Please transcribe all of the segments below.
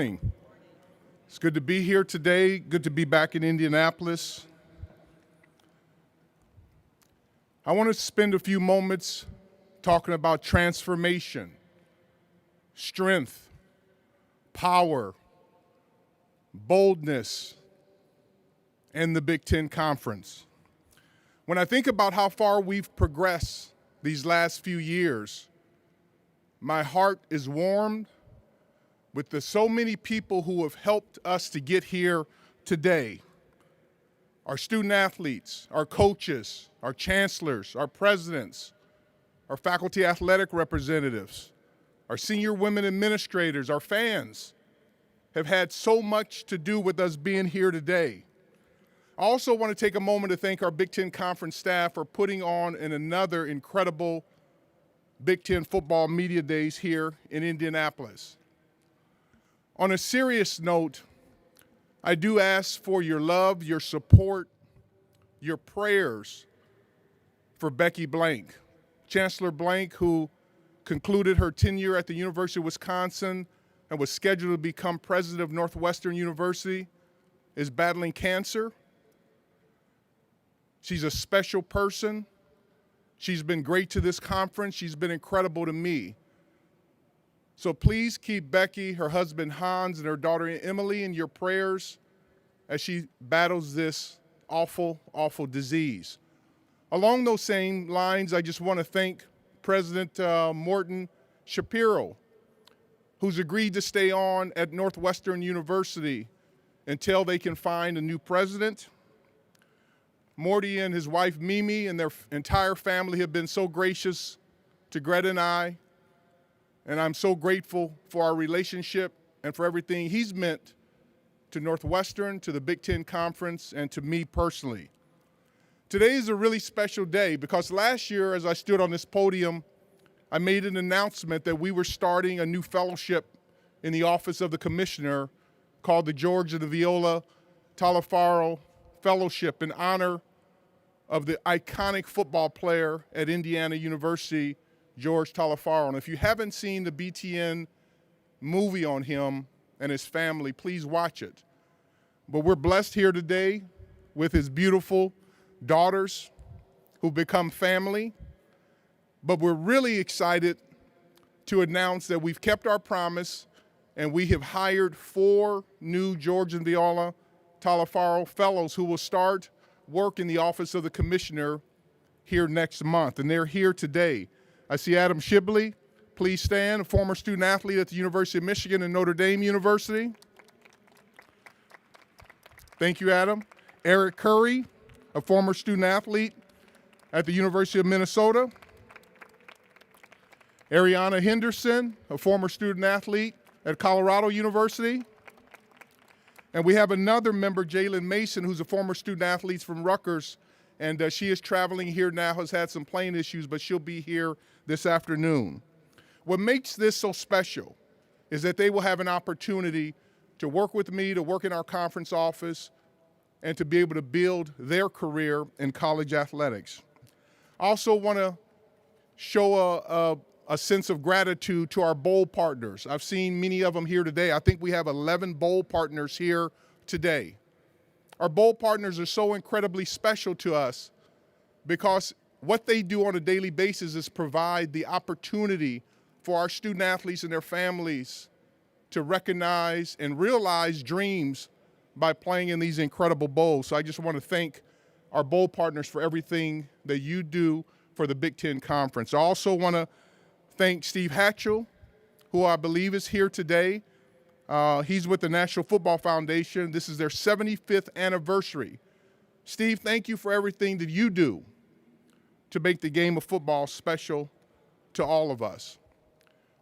It's good to be here today. Good to be back in Indianapolis. I want to spend a few moments talking about transformation, strength, power, boldness, and the Big Ten Conference. When I think about how far we've progressed these last few years, my heart is warmed with so many people who have helped us to get here today. Our student athletes, our coaches, our chancellors, our presidents, our faculty athletic representatives, our senior women administrators, our fans have had so much to do with us being here today. I also want to take a moment to thank our Big Ten Conference staff for putting on another incredible Big Ten football media days here in Indianapolis. On a serious note, I do ask for your love, your support, your prayers for Becky Blank. Chancellor Blank, who concluded her tenure at the University of Wisconsin and was scheduled to become president of Northwestern University, is battling cancer. She's a special person. She's been great to this conference. She's been incredible to me. So please keep Becky, her husband Hans, and her daughter Emily in your prayers as she battles this awful, awful disease. Along those same lines, I just want to thank President Morton Shapiro, who's agreed to stay on at Northwestern University until they can find a new president. Morty and his wife Mimi and their entire family have been so gracious to Greta and I, and I'm so grateful for our relationship and for everything he's meant to Northwestern, to the Big Ten Conference, and to me personally. Today is a really special day because last year, as I stood on this podium, I made an announcement that we were starting a new fellowship in the Office of the Commissioner called the George and the Viola Talafaro Fellowship in honor of the iconic football player at Indiana University, George Talafaro. And if you haven't seen the BTN movie on him and his family, please watch it. But we're blessed here today with his beautiful daughters who've become family. But we're really excited to announce that we've kept our promise and we have hired 4 new George and Viola Talafaro fellows who will start work in the Office of the Commissioner here next month. And they're here today. I see Adam Shibley, please stand, a former student athlete at the University of Michigan and Notre Dame University. Thank you, Adam. Eric Curry, a former student athlete at the University of Minnesota. Ariana Henderson, a former student athlete at Colorado University. And we have another member, Jalen Mason, who's a former student athlete from Rutgers, and she is traveling here now, has had some plane issues, but she'll be here this afternoon. What makes this so special is that they will have an opportunity to work with me, to work in our conference office, and to be able to build their career in college athletics. I also want to show a sense of gratitude to our bowl partners. I've seen many of them here today. I think we have 11 bowl partners here today. Our bowl partners are so incredibly special to us because what they do on a daily basis is provide the opportunity for our student athletes and their families to recognize and realize dreams by playing in these incredible bowls. So I just want to thank our bowl partners for everything that you do for the Big Ten Conference. I also want to thank Steve Hatchell, who I believe is here today. He's with the National Football Foundation. This is their 75th anniversary. Steve, thank you for everything that you do to make the game of football special to all of us.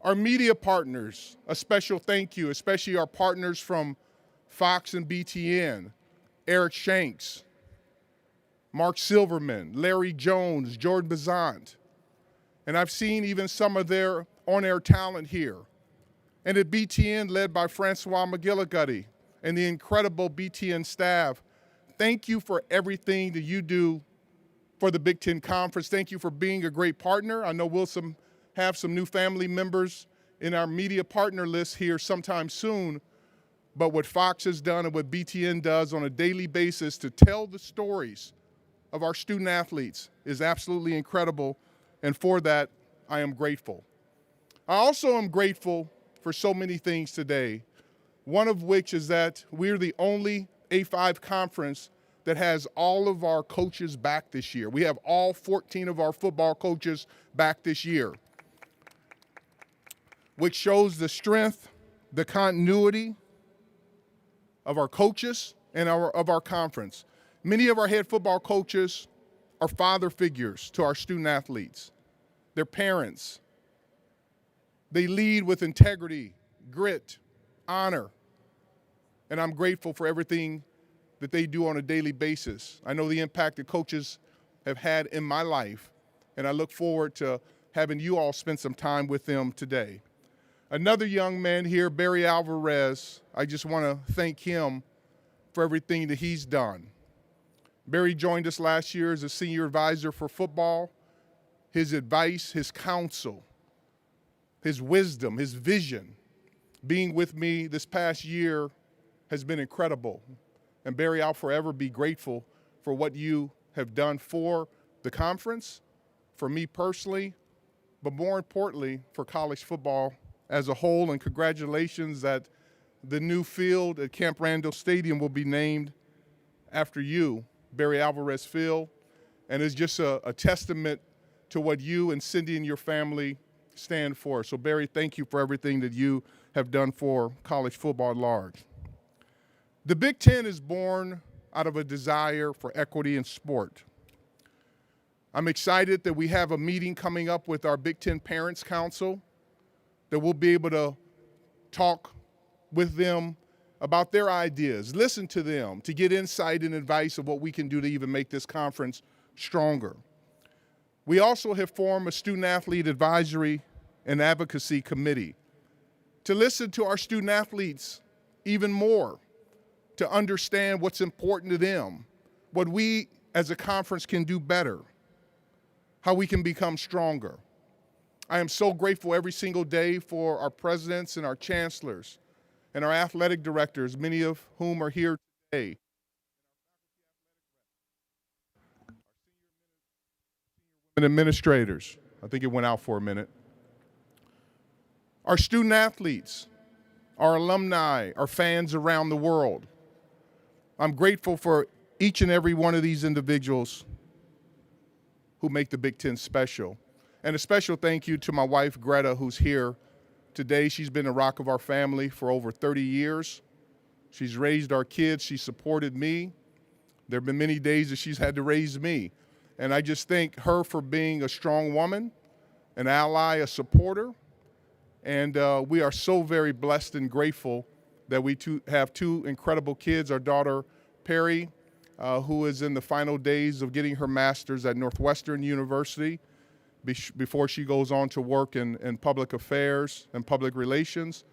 Our media partners, a special thank you, especially our partners from Fox and BTN, Eric Shanks, Mark Silverman, Larry Jones, Jordan Bazant. And I've seen even some of their on-air talent here. And at BTN, led by Francois McGillicuddy and the incredible BTN staff, thank you for everything that you do for the Big Ten Conference. Thank you for being a great partner. I know we'll have some new family members in our media partner list here sometime soon. but what Fox has done and what BTN does on a daily basis to tell the stories of our student athletes is absolutely incredible, and for that, I am grateful. I also am grateful for so many things today, one of which is that we're the only A5 conference that has all of our coaches back this year. We have all 14 of our football coaches back this year, which shows the strength, the continuity of our coaches and of our conference. Many of our head football coaches are father figures to our student athletes. They're parents. They lead with integrity, grit, honor, and I'm grateful for everything that they do on a daily basis. I know the impact that coaches have had in my life, and I look forward to having you all spend some time with them today. Another young man here, Barry Alvarez, I just want to thank him for everything that he's done. Barry joined us last year as a senior advisor for football. His advice, his counsel, his wisdom, his vision, being with me this past year has been incredible. And Barry, I'll forever be grateful for what you have done for the conference, for me personally, but more importantly, for college football as a whole. And congratulations that the new field at Camp Randall Stadium will be named after you, Barry Alvarez Field. And it's just a testament to what you and Cindy and your family stand for. So Barry, thank you for everything that you have done for college football at large. The Big Ten is born out of a desire for equity in sport. I'm excited that we have a meeting coming up with our Big Ten Parents Council, that we'll be able to talk with them about their ideas, listen to them, to get insight and advice of what we can do to even make this conference stronger. We also have formed a student athlete advisory and advocacy committee to listen to our student athletes even more, to understand what's important to them, what we as a conference can do better, how we can become stronger. I am so grateful every single day for our presidents and our chancellors and our athletic directors, many of whom are here today. And administrators, I think it went out for a minute. Our student athletes, our alumni, our fans around the world. I'm grateful for each and every one of these individuals who make the Big Ten special. And a special thank you to my wife, Greta, who's here today. She's been a rock of our family for over 30 years. She's raised our kids. She supported me. There have been many days that she's had to raise me. And I just thank her for being a strong woman, an ally, a supporter. And we are so very blessed and grateful that we have two incredible kids. Our daughter, Perry, who is in the final days of getting her master's at Northwestern University before she goes on to work in public affairs and public relations.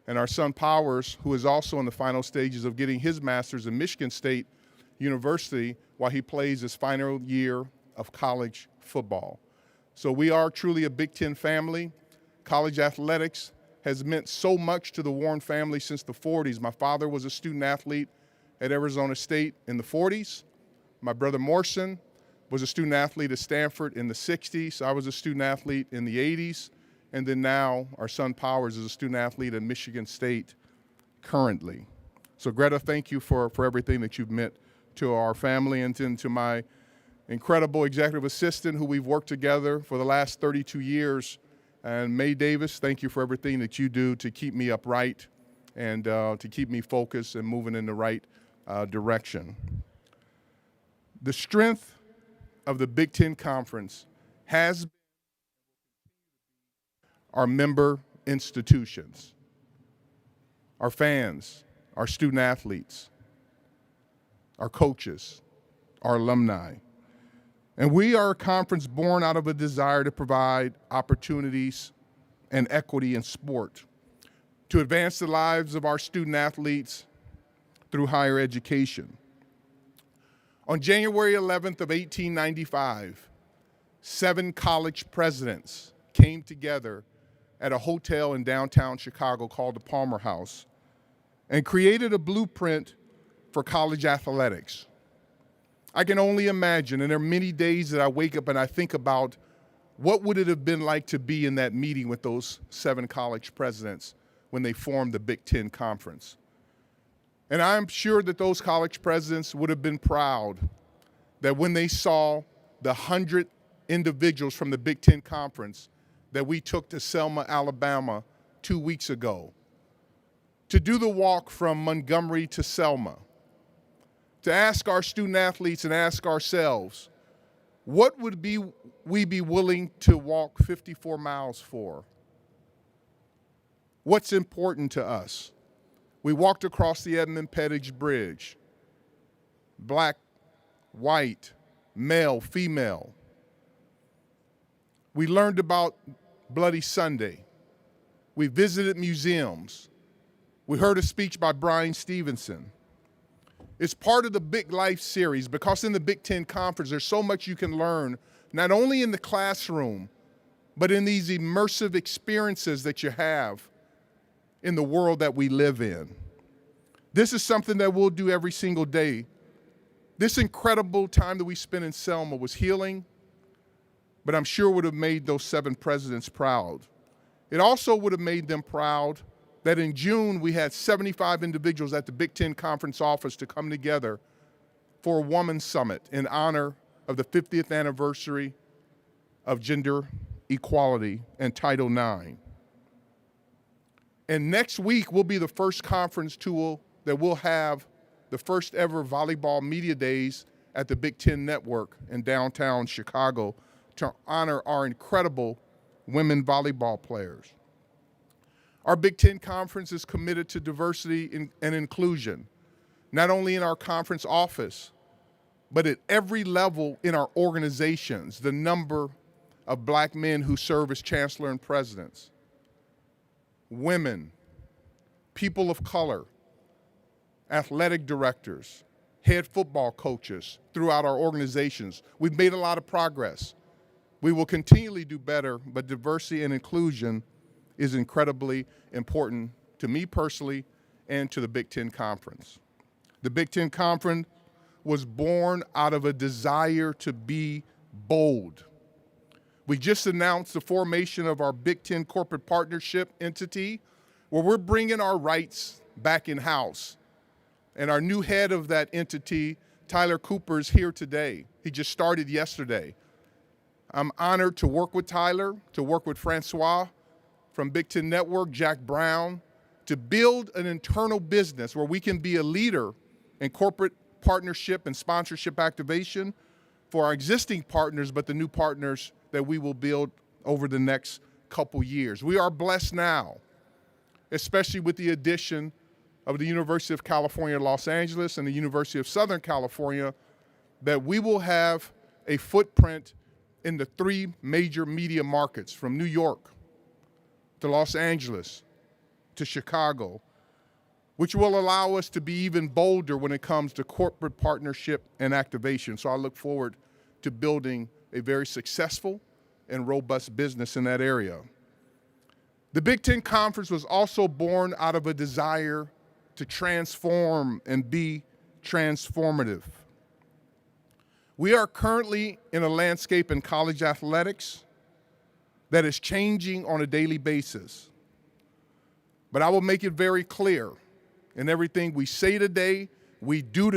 And our son, Powers, who is also in the final stages of getting his master's in Michigan State University while he plays his final year of college football. So we are truly a Big Ten family. College athletics has meant so much to the Warren family since the 40s. My father was a student athlete at Arizona State in the 40s. My brother Morrison was a student athlete at Stanford in the 60s. I was a student athlete in the 80s. And then now our son Powers is a student athlete at Michigan State currently. So Greta, thank you for everything that you've meant to our family, and to my incredible executive assistant who we've worked together for the last 32 years. And May Davis, thank you for everything that you do to keep me upright and to keep me focused and moving in the right direction. The strength of the Big Ten Conference has been our member institutions, our fans, our student athletes, our coaches, our alumni. And we are a conference born out of a desire to provide opportunities and equity in sport, to advance the lives of our student athletes through higher education. On January 11th of 1895, 7 college presidents came together at a hotel in downtown Chicago called the Palmer House. and created a blueprint for college athletics. I can only imagine, and there are many days that I wake up and I think about what would it have been like to be in that meeting with those 7 college presidents when they formed the Big Ten Conference. And I'm sure that those college presidents would have been proud that when they saw the 100 individuals from the Big Ten Conference that we took to Selma, Alabama 2 weeks ago, to do the walk from Montgomery to Selma, to ask our student athletes and ask ourselves, what would we be willing to walk 54 miles for? What's important to us? We walked across the Edmund Pettus Bridge, black, white, male, female. We learned about Bloody Sunday. We visited museums. We heard a speech by Brian Stevenson. It's part of the Big Life series because in the Big Ten Conference, there's so much you can learn, not only in the classroom, but in these immersive experiences that you have in the world that we live in. This is something that we'll do every single day. This incredible time that we spent in Selma was healing, but I'm sure would have made those 7 presidents proud. It also would have made them proud that in June we had 75 individuals at the Big Ten Conference office to come together for a Women's Summit in honor of the 50th anniversary of gender equality and Title IX. And next week will be the first conference tool that we'll have the first ever volleyball media days at the Big Ten Network in downtown Chicago to honor our incredible women volleyball players. Our Big Ten Conference is committed to diversity and inclusion, not only in our conference office, but at every level in our organizations, the number of black men who serve as chancellor and presidents, women, people of color, athletic directors, head football coaches throughout our organizations. We've made a lot of progress. We will continually do better, but diversity and inclusion is incredibly important to me personally and to the Big Ten Conference. The Big Ten Conference was born out of a desire to be bold. We just announced the formation of our Big Ten Corporate Partnership entity, where we're bringing our rights back in-house. And our new head of that entity, Tyler Cooper, is here today. He just started yesterday. I'm honored to work with Tyler, to work with Francois from Big Ten Network, Jack Brown, to build an internal business where we can be a leader in corporate partnership and sponsorship activation for our existing partners, but the new partners that we will build over the next couple years. We are blessed now, especially with the addition of the University of California, Los Angeles and the University of Southern California, that we will have a footprint in the 3 major media markets, from New York to Los Angeles to Chicago, which will allow us to be even bolder when it comes to corporate partnership and activation. So I look forward to building a very successful and robust business in that area. The Big Ten Conference was also born out of a desire to transform and be transformative. We are currently in a landscape in college athletics that is changing on a daily basis. But I will make it very clear in everything we say today, we do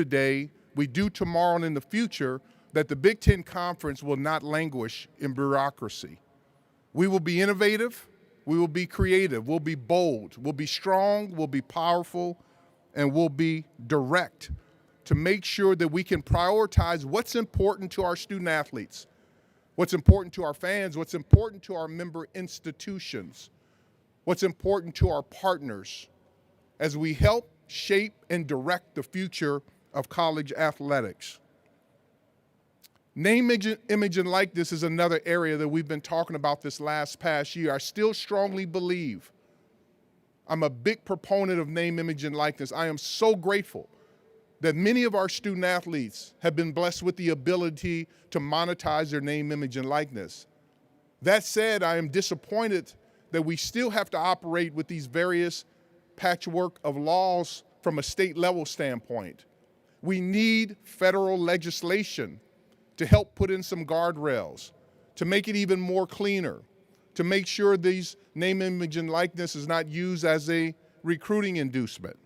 tomorrow and in the future, that the Big Ten Conference will not languish in bureaucracy. We will be innovative, we will be creative, we'll be bold, we'll be strong, we'll be powerful, and we'll be direct to make sure that we can prioritize what's important to our student athletes, what's important to our fans, what's important to our member institutions, what's important to our partners as we help shape and direct the future of college athletics. Name, image, and likeness is another area that we've been talking about this past year. I still strongly believe, I'm a big proponent of name, image, and likeness. I am so grateful that many of our student athletes have been blessed with the ability to monetize their name, image, and likeness. That said, I am disappointed that we still have to operate with these various patchwork of laws from a state level standpoint. We need federal legislation to help put in some guardrails, to make it even more cleaner, to make sure these name, image, and likeness is not used as a recruiting inducement.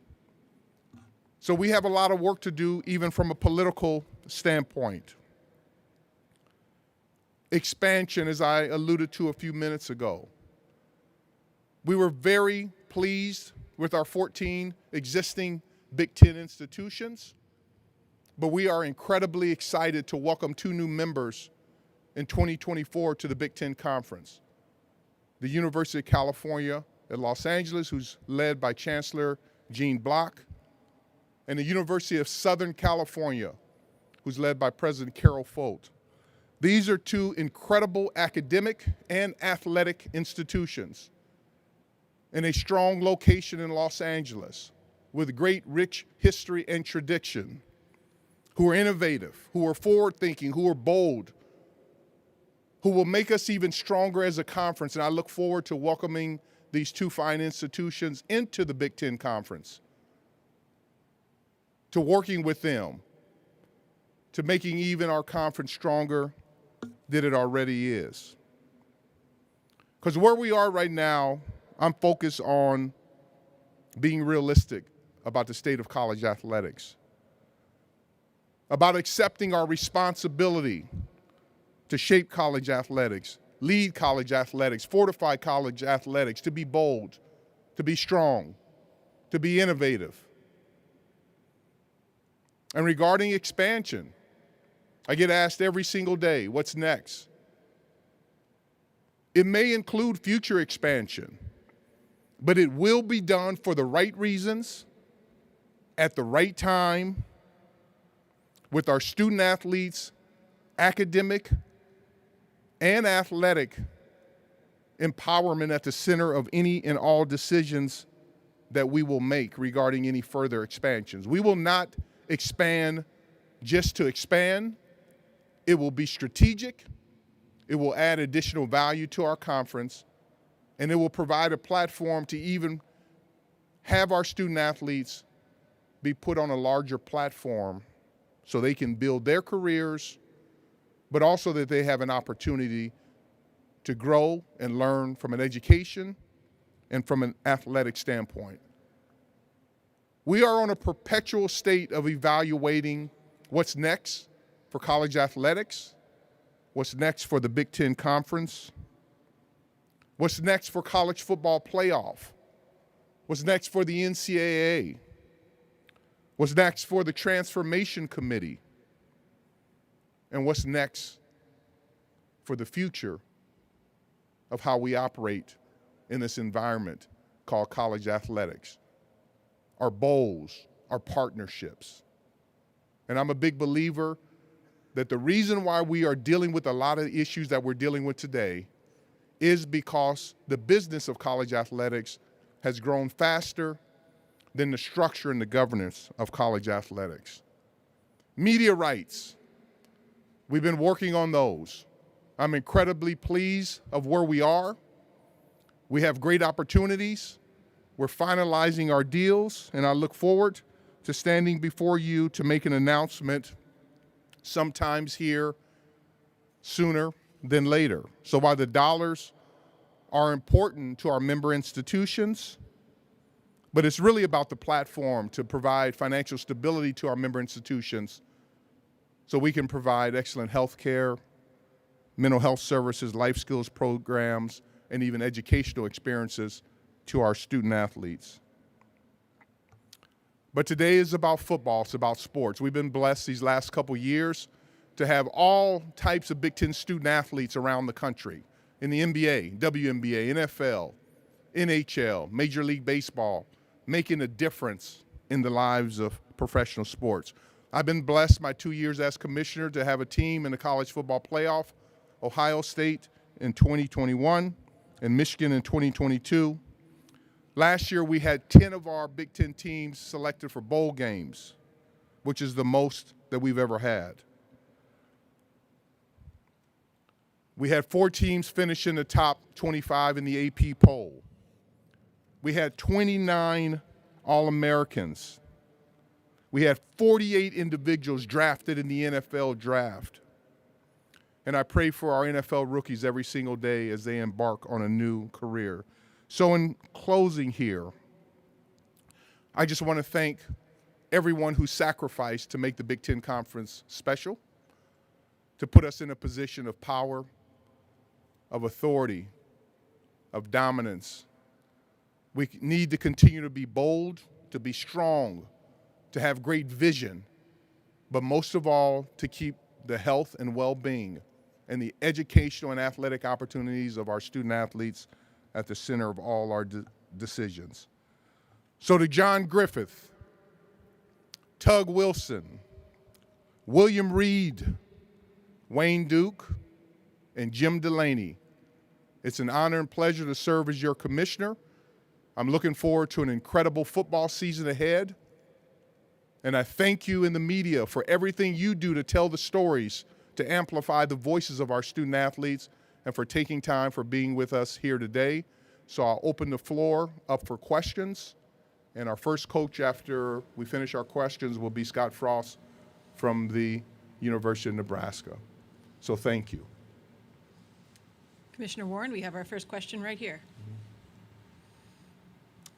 So we have a lot of work to do, even from a political standpoint. Expansion, as I alluded to a few minutes ago. We were very pleased with our 14 existing Big Ten institutions, but we are incredibly excited to welcome 2 new members in 2024 to the Big Ten Conference. The University of California at Los Angeles, who's led by Chancellor Gene Block, and the University of Southern California, who's led by President Carol Folt. These are 2 incredible academic and athletic institutions in a strong location in Los Angeles with great rich history and tradition, who are innovative, who are forward-thinking, who are bold, who will make us even stronger as a conference. And I look forward to welcoming these 2 fine institutions into the Big Ten Conference, to working with them, to making even our conference stronger than it already is. Because where we are right now, I'm focused on being realistic about the state of college athletics, about accepting our responsibility to shape college athletics, lead college athletics, fortify college athletics, to be bold, to be strong, to be innovative. And regarding expansion, I get asked every single day, what's next? It may include future expansion, but it will be done for the right reasons, at the right time, with our student athletes, academic and athletic empowerment at the center of any and all decisions that we will make regarding any further expansions. We will not expand just to expand. It will be strategic. It will add additional value to our conference, and it will provide a platform to even have our student athletes be put on a larger platform so they can build their careers, but also that they have an opportunity to grow and learn from an education and from an athletic standpoint. We are on a perpetual state of evaluating what's next for college athletics, what's next for the Big Ten Conference, what's next for college football playoff, what's next for the NCAA, what's next for the Transformation Committee, and what's next for the future of how we operate in this environment called college athletics, our bowls, our partnerships. And I'm a big believer that the reason why we are dealing with a lot of issues that we're dealing with today is because the business of college athletics has grown faster than the structure and the governance of college athletics. Media rights, we've been working on those. I'm incredibly pleased of where we are. We have great opportunities. We're finalizing our deals, and I look forward to standing before you to make an announcement sometimes here sooner than later. So while the dollars are important to our member institutions, but it's really about the platform to provide financial stability to our member institutions so we can provide excellent health care, mental health services, life skills programs, and even educational experiences to our student athletes. But today is about football, it's about sports. We've been blessed these last couple years to have all types of Big Ten student athletes around the country in the NBA, WNBA, NFL, NHL, Major League Baseball, making a difference in the lives of professional sports. I've been blessed my 2 years as commissioner to have a team in the college football playoff, Ohio State in 2021 and Michigan in 2022. Last year, we had 10 of our Big Ten teams selected for bowl games, which is the most that we've ever had. We had 4 teams finish in the top 25 in the AP poll. We had 29 All-Americans. We had 48 individuals drafted in the NFL draft. And I pray for our NFL rookies every single day as they embark on a new career. So in closing here, I just want to thank everyone who sacrificed to make the Big Ten Conference special, to put us in a position of power, of authority, of dominance. We need to continue to be bold, to be strong, to have great vision, but most of all, to keep the health and well-being and the educational and athletic opportunities of our student athletes at the center of all our decisions. So to John Griffith, Tug Wilson, William Reed, Wayne Duke, and Jim Delaney, it's an honor and pleasure to serve as your commissioner. I'm looking forward to an incredible football season ahead. And I thank you in the media for everything you do to tell the stories, to amplify the voices of our student athletes, and for taking time for being with us here today. So I'll open the floor up for questions. And our first coach after we finish our questions will be Scott Frost from the University of Nebraska. So thank you. Commissioner Warren, we have our first question right here.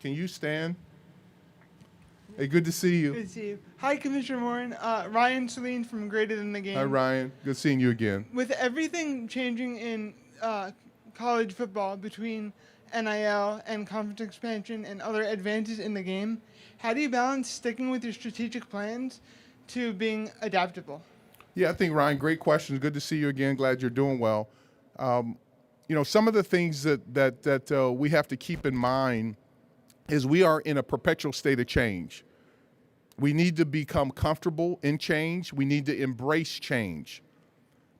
Can you stand? Hey, good to see you. Good to see you. Hi, Commissioner Warren. Ryan Celine from Greater Than the Game. Hi, Ryan. Good seeing you again. With everything changing in college football between NIL and conference expansion and other advances in the game, how do you balance sticking with your strategic plans to being adaptable? Yeah, I think, Ryan, great questions. Good to see you again. Glad you're doing well. You know, some of the things that we have to keep in mind is we are in a perpetual state of change. We need to become comfortable in change. We need to embrace change.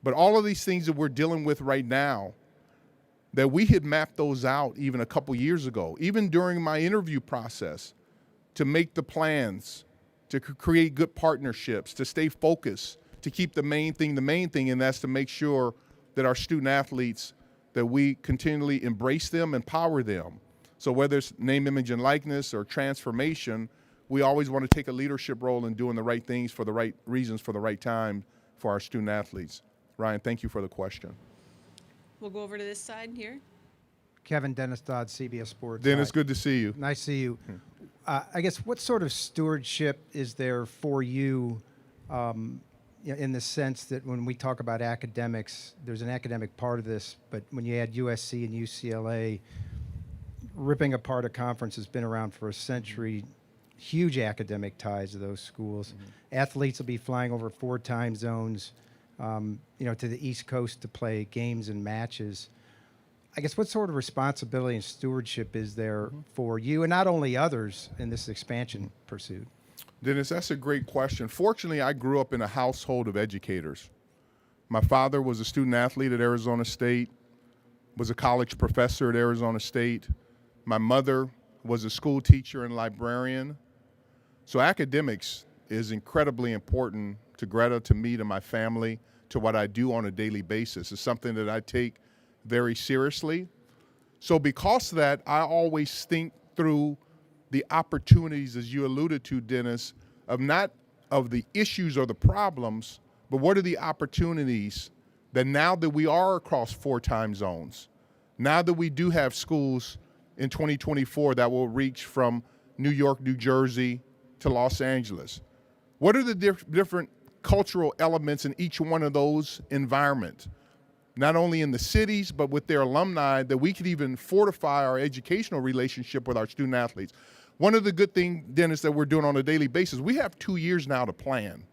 But all of these things that we're dealing with right now, that we had mapped those out even a couple years ago, even during my interview process, to make the plans, to create good partnerships, to stay focused, to keep the main thing, and that's to make sure that our student athletes, that we continually embrace them, empower them. So whether it's name, image, and likeness or transformation, we always want to take a leadership role in doing the right things for the right reasons for the right time for our student athletes. Ryan, thank you for the question. We'll go over to this side here. Kevin Dennis Dodd, CBS Sports. Dennis, good to see you. Nice to see you. I guess what sort of stewardship is there for you in the sense that when we talk about academics, there's an academic part of this, but when you add USC and UCLA, ripping apart a conference has been around for a century, huge academic ties to those schools. Mm-hmm. Athletes will be flying over 4 time zones, to the East Coast to play games and matches. I guess what sort of responsibility and stewardship is there for you and not only others in this expansion pursuit? Dennis, that's a great question. Fortunately, I grew up in a household of educators. My father was a student athlete at Arizona State, was a college professor at Arizona State. My mother was a school teacher and librarian. So academics is incredibly important to Greta, to me, to my family, to what I do on a daily basis. It's something that I take very seriously. So because of that, I always think through the opportunities, as you alluded to, Dennis, of not of the issues or the problems, but what are the opportunities that now that we are across 4 time zones, now that we do have schools in 2024 that will reach from New York, New Jersey to Los Angeles. What are the different cultural elements in each one of those environments? Not only in the cities, but with their alumni, that we could even fortify our educational relationship with our student athletes. One of the good things, Dennis, that we're doing on a daily basis, we have 2 years now to plan.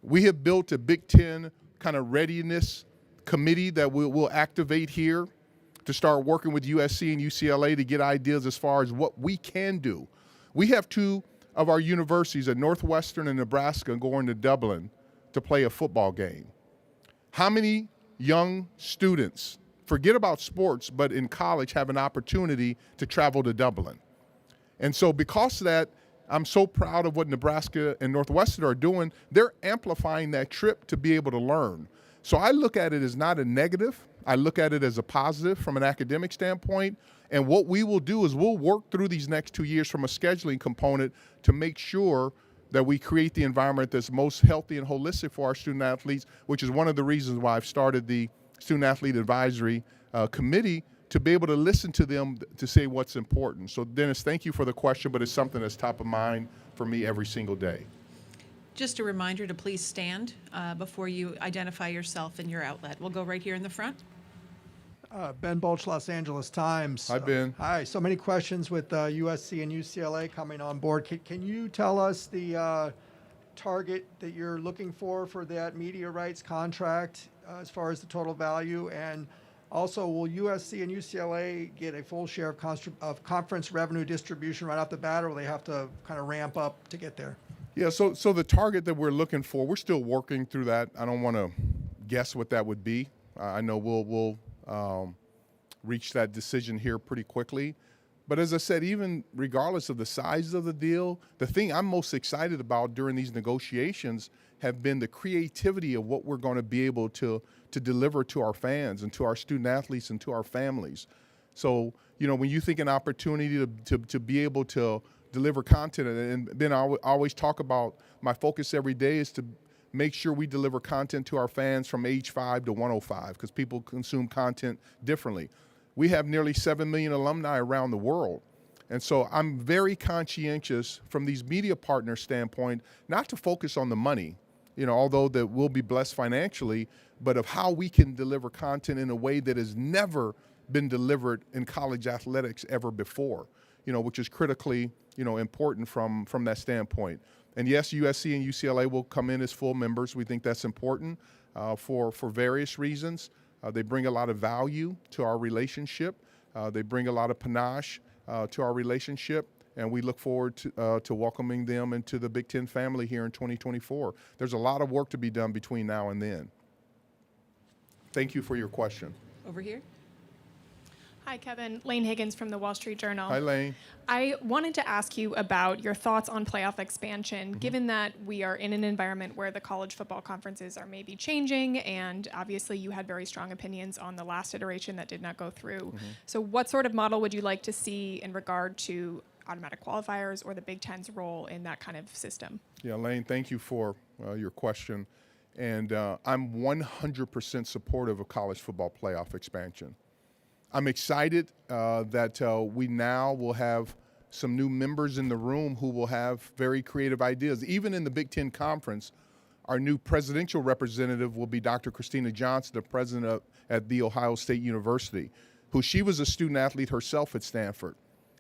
We have built a Big Ten kind of readiness committee that we'll activate here to start working with USC and UCLA to get ideas as far as what we can do. We have 2 of our universities at Northwestern and Nebraska going to Dublin to play a football game. How many young students, forget about sports, but in college have an opportunity to travel to Dublin? And so because of that, I'm so proud of what Nebraska and Northwestern are doing. They're amplifying that trip to be able to learn. So I look at it as not a negative. I look at it as a positive from an academic standpoint. And what we will do is we'll work through these next 2 years from a scheduling component to make sure that we create the environment that's most healthy and holistic for our student athletes, which is one of the reasons why I've started the Student Athlete Advisory Committee, to be able to listen to them to say what's important. So Dennis, thank you for the question, but it's something that's top of mind for me every single day. Just a reminder to please stand before you identify yourself and your outlet. We'll go right here in the front. Ben Bulch, Los Angeles Times. Hi, Ben. Hi. So many questions with USC and UCLA coming on board. Can you tell us the target that you're looking for that media rights contract as far as the total value? And also, will USC and UCLA get a full share of conference revenue distribution right off the bat, or will they have to kind of ramp up to get there? Yeah, so the target that we're looking for, we're still working through that. I don't want to guess what that would be. I know we'll reach that decision here pretty quickly. But as I said, even regardless of the size of the deal, the thing I'm most excited about during these negotiations have been the creativity of what we're going to be able to deliver to our fans and to our student athletes and to our families. So, when you think an opportunity to be able to deliver content, and then I always talk about my focus every day is to make sure we deliver content to our fans from age 5 to 105, because people consume content differently. We have nearly 7 million alumni around the world. And so I'm very conscientious from these media partners' standpoint, not to focus on the money, although that we'll be blessed financially, but of how we can deliver content in a way that has never been delivered in college athletics ever before, which is critically, important from that standpoint. And yes, USC and UCLA will come in as full members. We think that's important for various reasons. They bring a lot of value to our relationship. They bring a lot of panache to our relationship, and we look forward to welcoming them into the Big Ten family here in 2024. There's a lot of work to be done between now and then. Thank you for your question. Over here. Hi, Kevin. Lane Higgins from the Wall Street Journal. Hi, Lane. I wanted to ask you about your thoughts on playoff expansion, given that we are in an environment where the college football conferences are maybe changing, and obviously you had very strong opinions on the last iteration that did not go through. So what sort of model would you like to see in regard to automatic qualifiers or the Big Ten's role in that kind of system? Yeah, Lane, thank you for your question. And I'm 100% supportive of college football playoff expansion. I'm excited that we now will have some new members in the room who will have very creative ideas. Even in the Big Ten Conference, our new presidential representative will be Dr. Christina Johnson, the president at The Ohio State University, she was a student athlete herself at Stanford.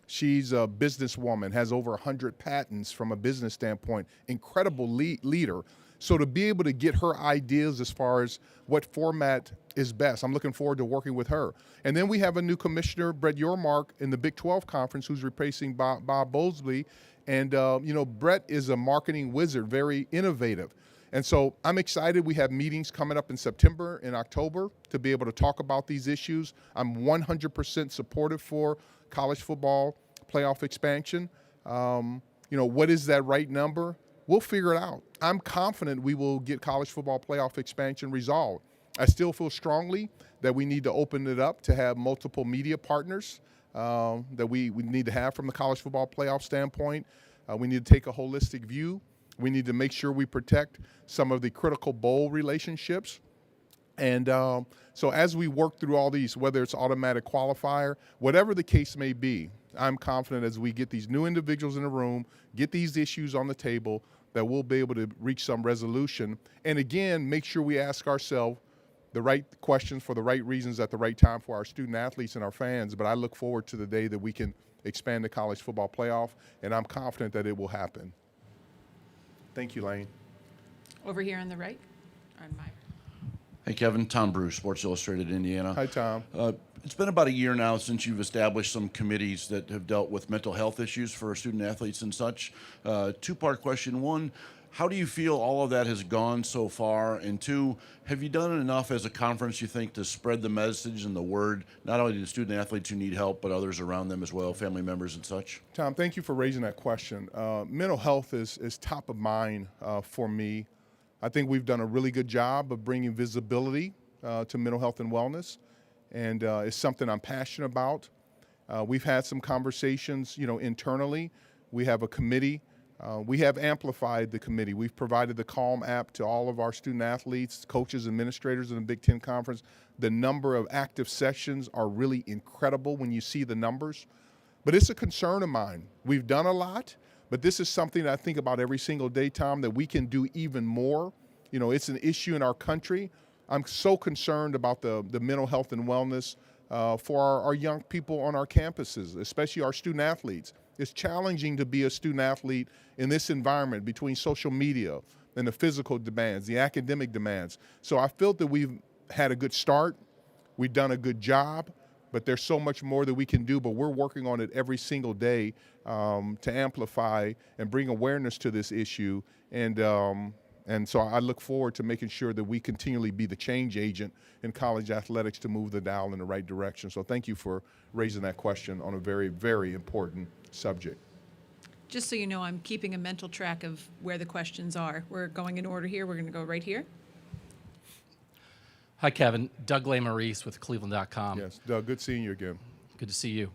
She's a businesswoman, has over 100 patents from a business standpoint, incredible leader. So to be able to get her ideas as far as what format is best, I'm looking forward to working with her. And then we have a new commissioner, Brett Yormark, in the Big 12 Conference, who's replacing Bob Bowlesby. And, Brett is a marketing wizard, very innovative. And so I'm excited. We have meetings coming up in September and October to be able to talk about these issues. I'm 100% supportive for college football playoff expansion. What is that right number? We'll figure it out. I'm confident we will get college football playoff expansion resolved. I still feel strongly that we need to open it up to have multiple media partners that we need to have from the college football playoff standpoint. We need to take a holistic view. We need to make sure we protect some of the critical bowl relationships. And so as we work through all these, whether it's automatic qualifier, whatever the case may be, I'm confident as we get these new individuals in the room, get these issues on the table, that we'll be able to reach some resolution. And again, make sure we ask ourselves the right questions for the right reasons at the right time for our student athletes and our fans. But I look forward to the day that we can expand the college football playoff, and I'm confident that it will happen. Thank you, Lane. Over here on the right. On my Hey, Kevin. Tom Bruce, Sports Illustrated, Indiana. Hi, Tom. It's been about a year now since you've established some committees that have dealt with mental health issues for student athletes and such. Two-part question. One, how do you feel all of that has gone so far? And two, have you done enough as a conference, you think, to spread the message and the word, not only to student athletes who need help, but others around them as well, family members and such? Tom, thank you for raising that question. Mental health is top of mind for me. I think we've done a really good job of bringing visibility to mental health and wellness, and it's something I'm passionate about. We've had some conversations, internally. We have a committee. We have amplified the committee. We've provided the Calm app to all of our student athletes, coaches, administrators in the Big Ten Conference. The number of active sessions are really incredible when you see the numbers. But it's a concern of mine. We've done a lot, but this is something that I think about every single day, Tom, that we can do even more. It's an issue in our country. I'm so concerned about the mental health and wellness for our young people on our campuses, especially our student athletes. It's challenging to be a student athlete in this environment between social media and the physical demands, the academic demands. So I feel that we've had a good start. We've done a good job, but there's so much more that we can do, but we're working on it every single day to amplify and bring awareness to this issue. And so I look forward to making sure that we continually be the change agent in college athletics to move the dial in the right direction. So thank you for raising that question on a very, very important subject. Just so you know, I'm keeping a mental track of where the questions are. We're going in order here. We're going to go right here. Hi, Kevin. Doug Maurice with Cleveland.com. Yes, Doug, good seeing you again. Good to see you.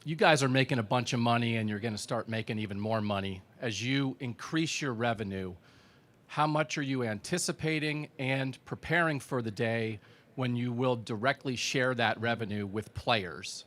You guys are making a bunch of money, and you're going to start making even more money. As you increase your revenue, how much are you anticipating and preparing for the day when you will directly share that revenue with players?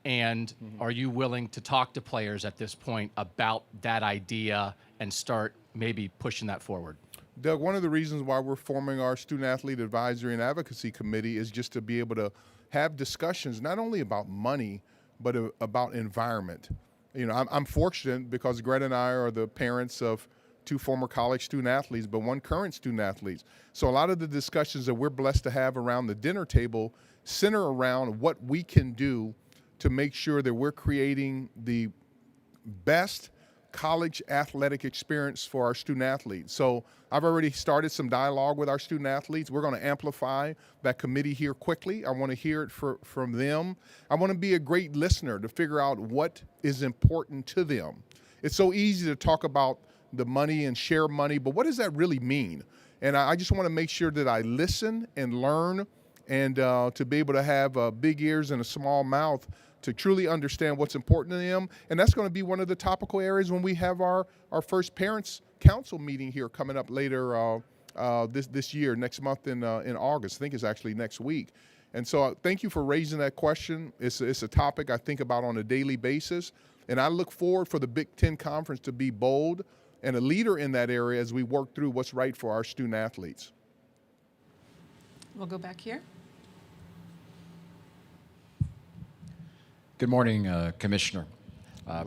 And are you willing to talk to players at this point about that idea and start maybe pushing that forward? Doug, one of the reasons why we're forming our Student Athlete Advisory and Advocacy Committee is just to be able to have discussions not only about money, but about environment. I'm fortunate because Greta and I are the parents of 2 former college student athletes, but 1 current student athlete. So a lot of the discussions that we're blessed to have around the dinner table center around what we can do to make sure that we're creating the best college athletic experience for our student athletes. So I've already started some dialogue with our student athletes. We're going to amplify that committee here quickly. I want to hear it from them. I want to be a great listener to figure out what is important to them. It's so easy to talk about the money and share money, but what does that really mean? And I just want to make sure that I listen and learn and to be able to have big ears and a small mouth to truly understand what's important to them. And that's going to be one of the topical areas when we have our first Parents Council meeting here coming up later this year, next month in August. I think it's actually next week. And so thank you for raising that question. It's a topic I think about on a daily basis. And I look forward for the Big Ten Conference to be bold and a leader in that area as we work through what's right for our student athletes. We'll go back here. Good morning, Commissioner.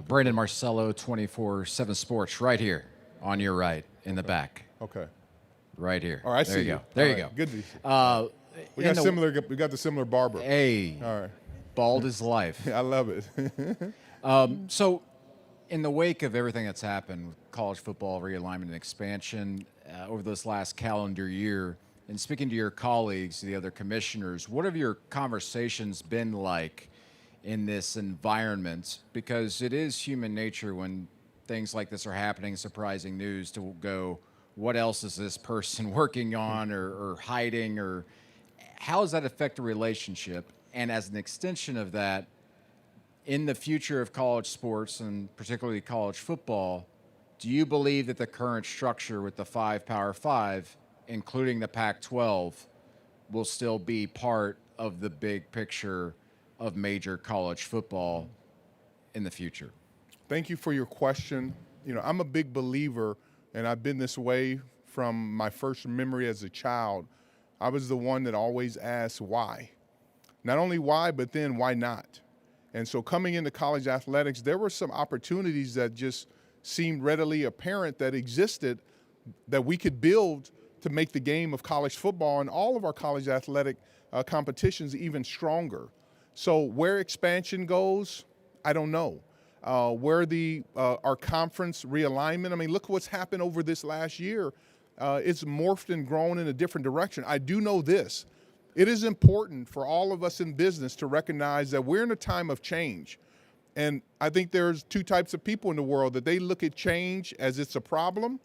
Brandon Marcello, 24/7 Sports, right here on your right in the back. Okay. Right here. All right, there see you you. go. There All you right, go. Good to see you. We got the similar barber. Hey. All right. Bald is life. I love it. So, in the wake of everything that's happened with college football realignment and expansion over this last calendar year, and speaking to your colleagues, the other commissioners, what have your conversations been like in this environment? Because it is human nature when things like this are happening, surprising news, to go, what else is this person working on or hiding, or how does that affect the relationship? And as an extension of that, in the future of college sports and particularly college football, do you believe that the current structure with the 5 Power 5, including the Pac-12, will still be part of the big picture of major college football in the future? Thank you for your question. I'm a big believer, and I've been this way from my first memory as a child. I was the one that always asked why. Not only why, but then why not? And so coming into college athletics, there were some opportunities that just seemed readily apparent that existed that we could build to make the game of college football and all of our college athletic competitions even stronger. So where expansion goes, I don't know. Where our conference realignment, I mean, look what's happened over this last year. It's morphed and grown in a different direction. I do know this. It is important for all of us in business to recognize that we're in a time of change. And I think there's 2 types of people in the world, that they look at change as it's a problem,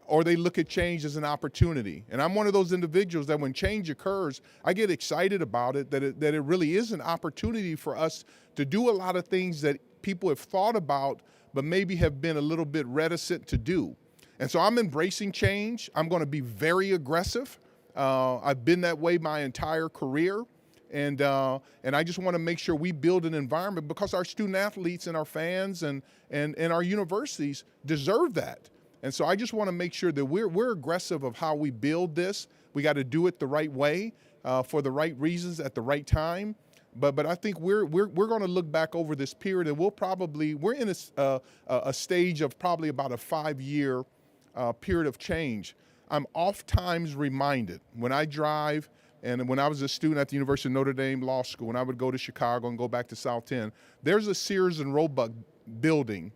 or they look at change as an opportunity. And I'm one of those individuals that when change occurs, I get excited about it, that it really is an opportunity for us to do a lot of things that people have thought about, but maybe have been a little bit reticent to do. And so I'm embracing change. I'm going to be very aggressive. I've been that way my entire career. And I just want to make sure we build an environment, because our student athletes and our fans and our universities deserve that. And so I just want to make sure that we're aggressive of how we build this. We got to do it the right way, for the right reasons at the right time. But I think we're going to look back over this period, and we're in a stage of probably about a 5-year period of change. I'm oftentimes reminded when I drive, and when I was a student at the University of Notre Dame Law School, when I would go to Chicago and go back to South 10, there's a Sears and Roebuck building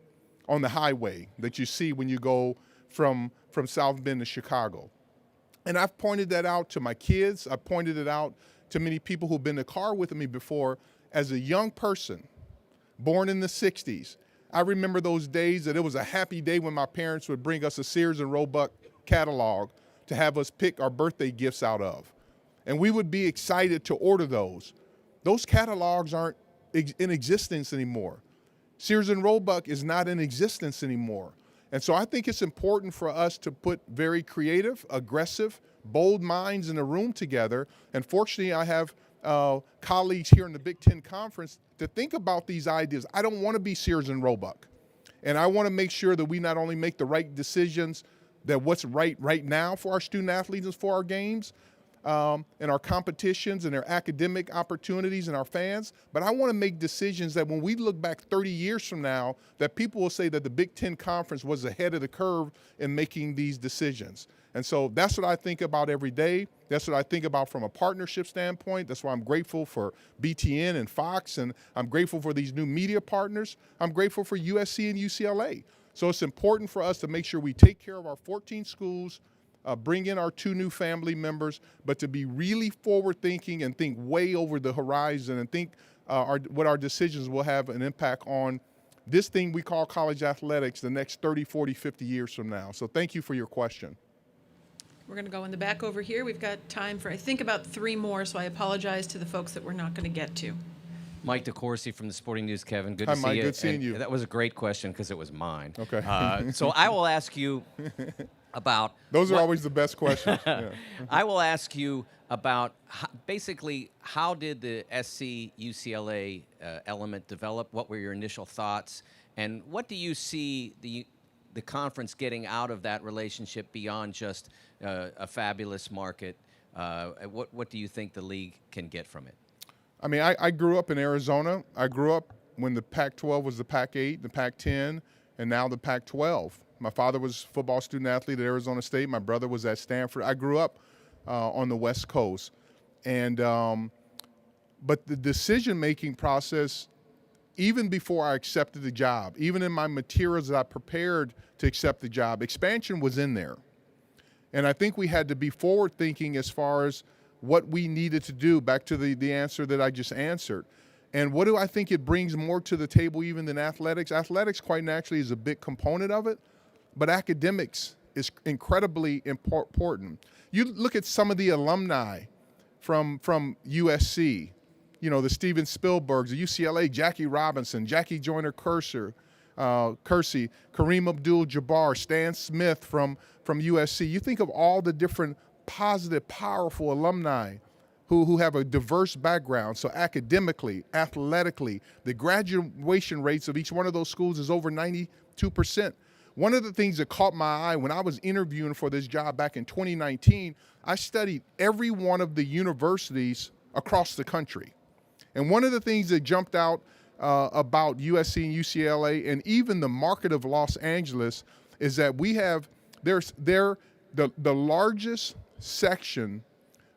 on the highway that you see when you go from South Bend to Chicago. And I've pointed that out to my kids. I've pointed it out to many people who've been in the car with me before. As a young person, born in the 60s, I remember those days that it was a happy day when my parents would bring us a Sears and Roebuck catalog to have us pick our birthday gifts out of. And we would be excited to order those. Those catalogs aren't in existence anymore. Sears and Roebuck is not in existence anymore. And so I think it's important for us to put very creative, aggressive, bold minds in a room together. And fortunately, I have colleagues here in the Big Ten Conference to think about these ideas. I don't want to be Sears and Roebuck. And I want to make sure that we not only make the right decisions, that what's right now for our student athletes and for our games, and our competitions and their academic opportunities and our fans, but I want to make decisions that when we look back 30 years from now, that people will say that the Big Ten Conference was ahead of the curve in making these decisions. And so that's what I think about every day. That's what I think about from a partnership standpoint. That's why I'm grateful for BTN and Fox, and I'm grateful for these new media partners. I'm grateful for USC and UCLA. So it's important for us to make sure we take care of our 14 schools, bring in our 2 new family members, but to be really forward-thinking and think way over the horizon and think what our decisions will have an impact on this thing we call college athletics the next 30, 40, 50 years from now. So thank you for your question. We're going to go in the back over here. We've got time for, I think, about 3 more, so I apologize to the folks that we're not going to get to. Mike DeCourcy from the Sporting News. Kevin, good Hi, to see Mike. you. Good seeing And you. That was a great question because it was mine. Okay. So I will ask you about... Those are always the best questions. Yeah. I will ask you about basically how did the SC UCLA element develop? What were your initial thoughts? And what do you see the conference getting out of that relationship beyond just a fabulous market? What do you think the league can get from it? I mean, I grew up in Arizona. I grew up when the Pac-12 was the Pac-8, the Pac-10, and now the Pac-12. My father was a football student athlete at Arizona State. My brother was at Stanford. I grew up on the West Coast. And but the decision-making process, even before I accepted the job, even in my materials that I prepared to accept the job, expansion was in there. And I think we had to be forward-thinking as far as what we needed to do, back to the answer that I just answered. And what do I think it brings more to the table even than athletics? Athletics, quite naturally, is a big component of it, but academics is incredibly important. You look at some of the alumni from USC, you know, the Steven Spielbergs, the UCLA, Jackie Robinson, Jackie Joyner-Kersee, Kareem Abdul-Jabbar, Stan Smith from USC. You think of all the different positive, powerful alumni who have a diverse background. So academically, athletically, the graduation rates of each one of those schools is over 92%. One of the things that caught my eye when I was interviewing for this job back in 2019, I studied every one of the universities across the country. And one of the things that jumped out about USC and UCLA and even the market of Los Angeles is that they're the largest section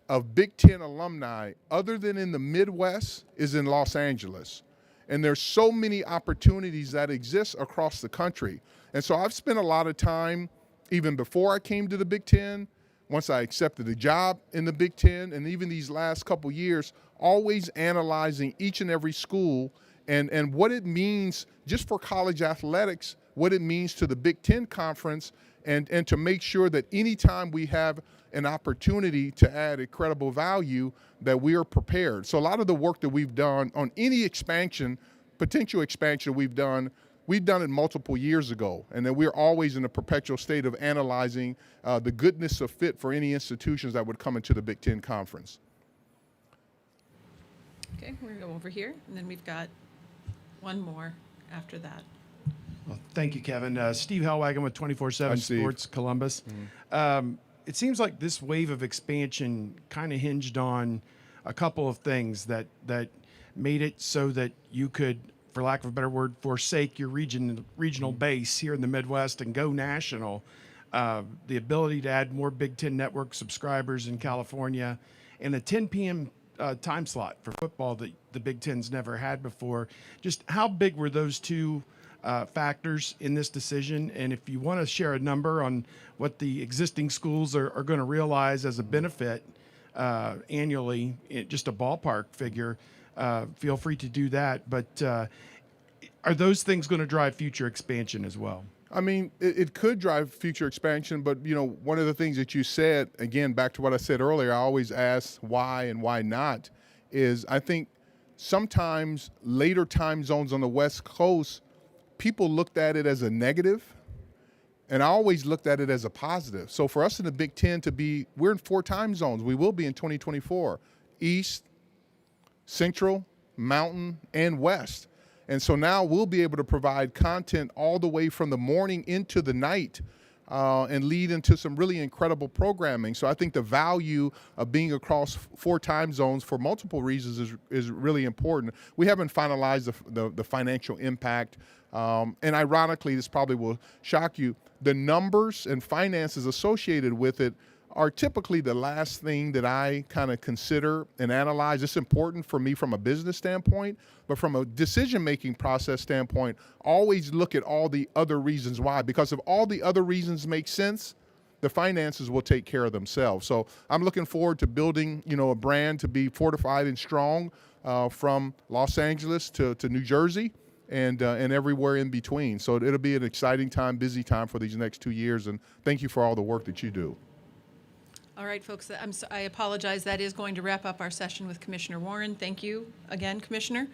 of Big Ten alumni other than in the Midwest is in Los Angeles. And there's so many opportunities that exist across the country. And so I've spent a lot of time, even before I came to the Big Ten, once I accepted the job in the Big Ten, and even these last couple years, always analyzing each and every school and what it means just for college athletics, what it means to the Big Ten Conference, and to make sure that anytime we have an opportunity to add incredible value, that we are prepared. So a lot of the work that we've done on any expansion, potential expansion we've done it multiple years ago, and that we're always in a perpetual state of analyzing the goodness of fit for any institutions that would come into the Big Ten Conference. Okay, we're gonna go over here, and then we've got one more after that. Well, thank you, Kevin. Steve Hellwagon with 24/7 Hi, Steve. Sports Columbus. It seems like this wave of expansion kind of hinged on a couple of things that made it so that you could, for lack of a better word, forsake your regional base here in the Midwest and go national. The ability to add more Big Ten Network subscribers in California, and a 10 p.m. Time slot for football that the Big Ten's never had before. Just how big were those two factors in this decision? And if you want to share a number on what the existing schools are going to realize as a benefit annually, just a ballpark figure, feel free to do that. But are those things going to drive future expansion as well? I mean, it could drive future expansion, but one of the things that you said, again, back to what I said earlier, I always ask why and why not, is I think sometimes later time zones on the West Coast, people looked at it as a negative, and I always looked at it as a positive. So for us in the Big Ten we're in 4 time zones. We will be in 2024, East, Central, Mountain, and West. And so now we'll be able to provide content all the way from the morning into the night and lead into some really incredible programming. So I think the value of being across 4 time zones for multiple reasons is really important. We haven't finalized the financial impact. And ironically, this probably will shock you, the numbers and finances associated with it are typically the last thing that I kind of consider and analyze. It's important for me from a business standpoint, but from a decision-making process standpoint, always look at all the other reasons why. Because if all the other reasons make sense, the finances will take care of themselves. So I'm looking forward to building, a brand to be fortified and strong from Los Angeles to New Jersey and everywhere in between. So it'll be an exciting time, busy time for these next 2 years. And thank you for all the work that you do. All right, folks, I apologize. That is going to wrap up our session with Commissioner Warren. Thank you again, Commissioner.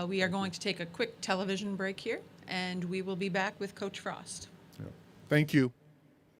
We are going to take a quick television break here, and we will be back with Coach Frost. Thank you.